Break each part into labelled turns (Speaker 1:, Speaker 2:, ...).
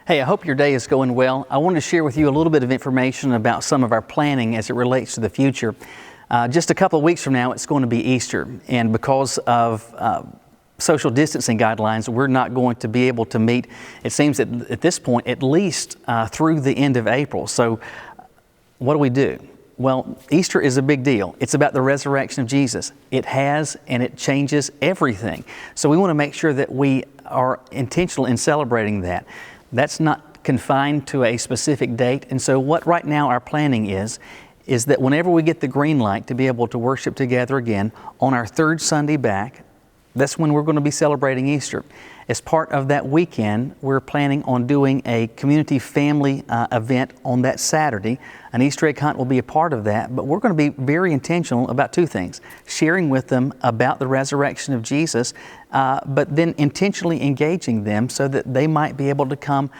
Speaker 1: Hey, I hope your day is going well. I wanted to share with you a little bit of information about some of our planning as it relates to the future. Just a couple of weeks from now, it's going to be Easter, and because of social distancing guidelines, we're not going to be able to meet, it seems at this point, at least through the end of April. So what do? Well, Easter is a big deal. It's about the resurrection of Jesus. It has and it changes everything. So we want to make sure that we are intentional in celebrating that. That's not confined to a specific date. And so what right now our planning is that whenever we get the green light to be able to worship together again on our third Sunday back, that's when we're going to be celebrating Easter. As part of that weekend, we're planning on doing a community family event on that Saturday. An Easter egg hunt will be a part of that, but we're going to be very intentional about two things: sharing with them about the resurrection of Jesus, but then intentionally engaging them so that they might be able to come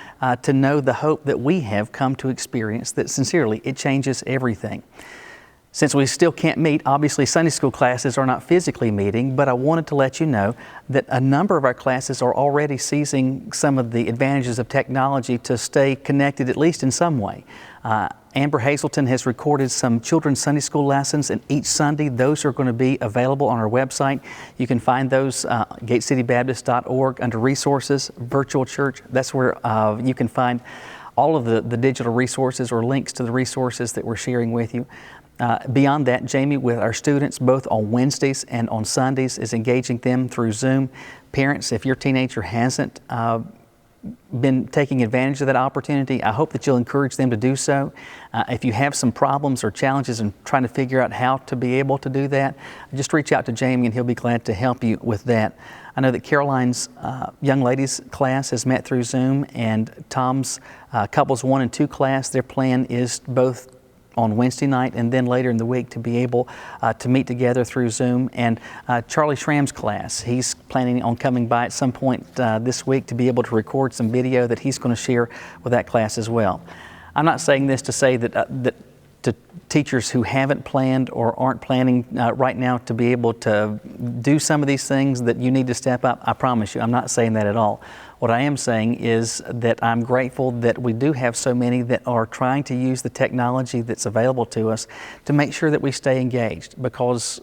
Speaker 1: to know the hope that we have come to experience, that sincerely it changes everything. Since we still can't meet, obviously Sunday school classes are not physically meeting, but I wanted to let you know that a number of our classes are already seizing some of the advantages of technology to stay connected, at least in some way. Amber Hazelton has recorded some children's Sunday school lessons, and each Sunday those are going to be available on our website. You can find those gatecitybaptist.org under Resources, Virtual Church. That's where you can find all of the digital resources or links to the resources that we're sharing with you. Beyond that, Jamie, with our students, both on Wednesdays and on Sundays, is engaging them through Zoom. Parents, if your teenager hasn't been taking advantage of that opportunity, I hope that you'll encourage them to do so. If you have some problems or challenges in trying to figure out how to be able to do that, just reach out to Jamie and he'll be glad to help you with that. I know that Caroline's young ladies class has met through Zoom, and Tom's couples 1 and 2 class, their plan is both on Wednesday night and then later in the week to be able to meet together through Zoom. And Charlie Schramm's class, he's planning on coming by at some point this week to be able to record some video that he's going to share with that class as well. I'm not saying this to say that to teachers who haven't planned or aren't planning right now to be able to do some of these things that you need to step up. I promise you, I'm not saying that at all. What I am saying is that I'm grateful that we do have so many that are trying to use the technology that's available to us to make sure that we stay engaged, because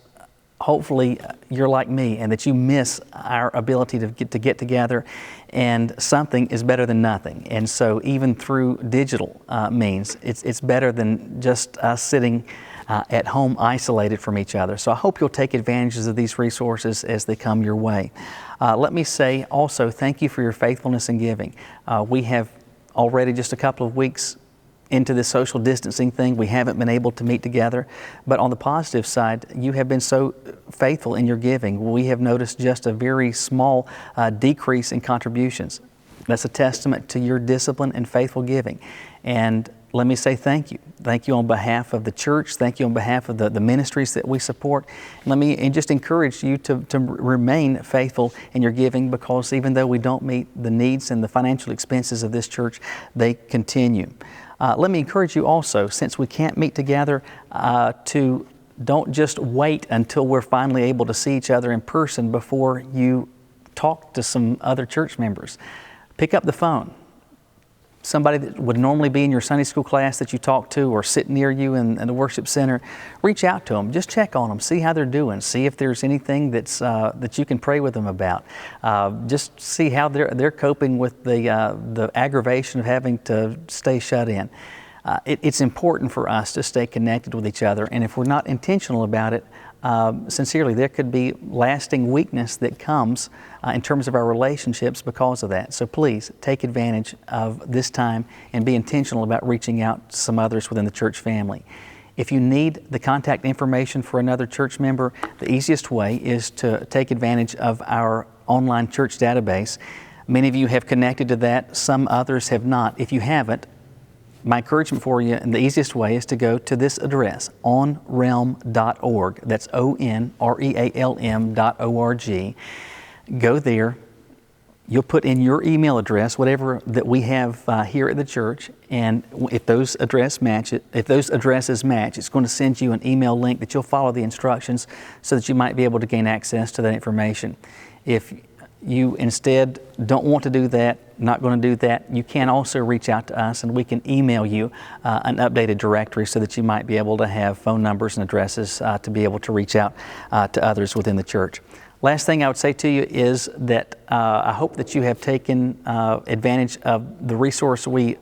Speaker 1: hopefully you're like me and that you miss our ability to get together, and something is better than nothing. And so even through digital means, it's better than just us sitting at home isolated from each other. So I hope you'll take advantages of these resources as they come your way. Let me say also thank you for your faithfulness in giving. We have already just a couple of weeks into this social distancing thing. We haven't been able to meet together, but on the positive side, you have been so faithful in your giving. We have noticed just a very small decrease in contributions. That's a testament to your discipline and faithful giving. And let me say thank you. Thank you on behalf of the church. Thank you on behalf of the ministries that we support. Let me just encourage you to remain faithful in your giving, because even though we don't meet the needs and the financial expenses of this church, they continue. Let me encourage you also, since we can't meet together, to don't just wait until we're finally able to see each other in person before you talk to some other church members. Pick up the phone. Somebody that would normally be in your Sunday school class that you talk to or sit near you in the worship center, reach out to them. Just check on them. See how they're doing. See if there's anything that you can pray with them about. Just see how they're coping with the aggravation of having to stay shut in. It's important for us to stay connected with each other, and if we're not intentional about it, sincerely, there could be lasting weakness that comes in terms of our relationships because of that. So please take advantage of this time and be intentional about reaching out to some others within the church family. If you need the contact information for another church member, the easiest way is to take advantage of our online church database. Many of you have connected to that, some others have not. If you haven't, my encouragement for you, and the easiest way, is to go to this address, onrealm.org. That's onrealm.org. Go there. You'll put in your email address, whatever that we have here at the church, and if those addresses match, it's going to send you an email link that you'll follow the instructions so that you might be able to gain access to that information. If you instead don't want to do that, not going to do that, you can also reach out to us and we can email you an updated directory so that you might be able to have phone numbers and addresses to be able to reach out to others within the church. Last thing I would say to you is that I hope that you have taken advantage of the resource we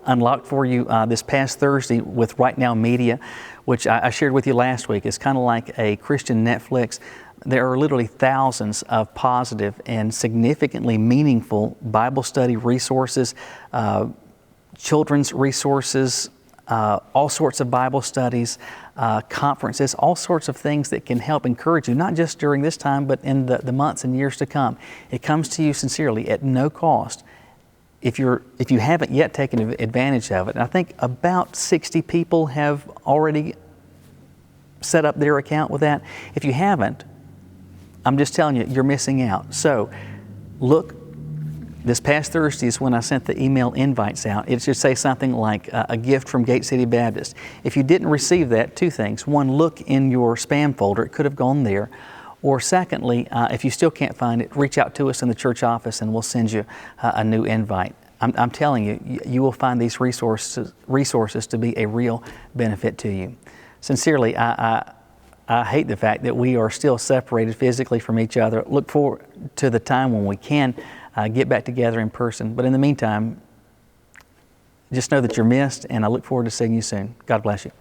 Speaker 1: unlocked for you this past Thursday with Right Now Media, which I shared with you last week. It's kind of like a Christian Netflix. There are literally thousands of positive and significantly meaningful Bible study resources, children's resources, all sorts of Bible studies, conferences, all sorts of things that can help encourage you, not just during this time, but in the months and years to come. It comes to you sincerely at no cost. If you haven't yet taken advantage of it, and I think about 60 people have already set up their account with that. If you haven't, I'm just telling you, you're missing out. So look, this past Thursday is when I sent the email invites out. It should say something like a gift from Gate City Baptist. If you didn't receive that, two things. One, look in your spam folder. It could have gone there. Or secondly, if you still can't find it, reach out to us in the church office and we'll send you a new invite. I'm telling you, you will find these resources to be a real benefit to you. Sincerely, I hate the fact that we are still separated physically from each other. Look forward to the time when we can get back together in person. But in the meantime, just know that you're missed, and I look forward to seeing you soon. God bless you.